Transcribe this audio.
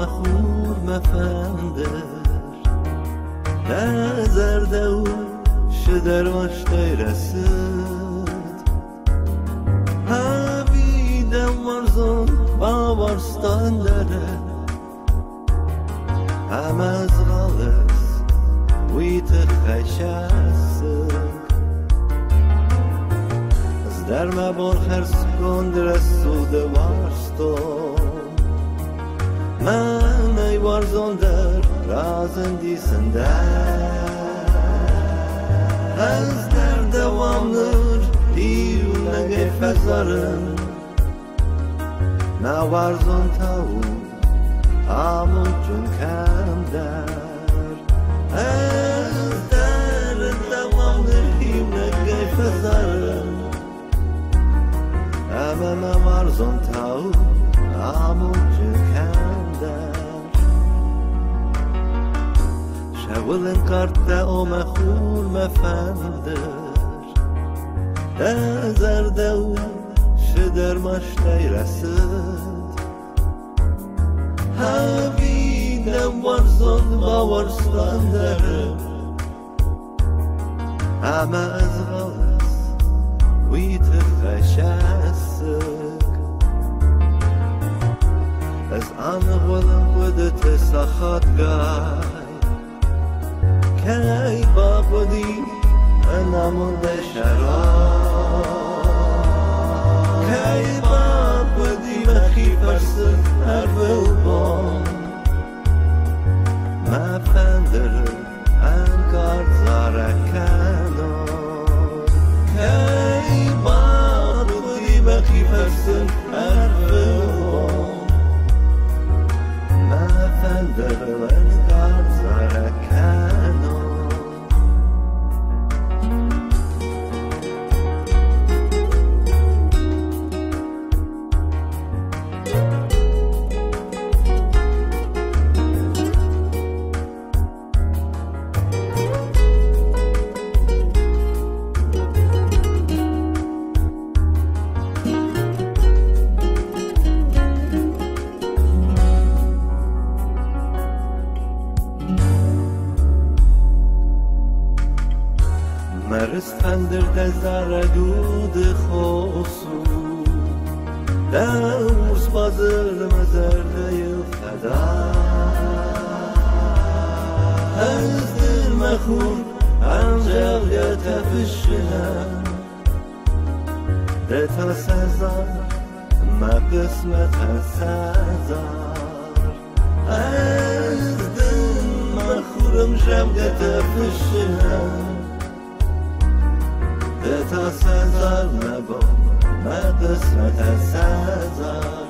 مخور مفندر نزرده و شدر مشتای رسد هبیدم ورزون با ورستان داره هم از غالس ویت خشست از در مبار خرس کن درسود وارستون من ای ورزون در رازندی سنده از در دوام نور دیو نگه فزارم نه ورزون تاو همون چون کم در از در دوام نور دیو نگه فزارم همه من ورزون تاو همون چون کم در شاولن کارت او مخور مفندر نزرده و شدر مشتای رسد هبیدم ورزون با ورستان داره همه از غلس ویت خشسک از آن غلم ودت سخط گای کی با بودی نمونده شراب کی با بودی مخی فرسن حرف و بام مفندر انکار زارکنان کی با بودی مخی فرسن حرف و بام مفندر انکار زارکنان مرستندر دزار دود خوصو دورس بازر مزرده فدا از دل مخون انجل یتفشنم ده تا سزار ما قسمت سزار از دل مخورم جم یتفشنم ده تا سزار نبا ما قسمت سزار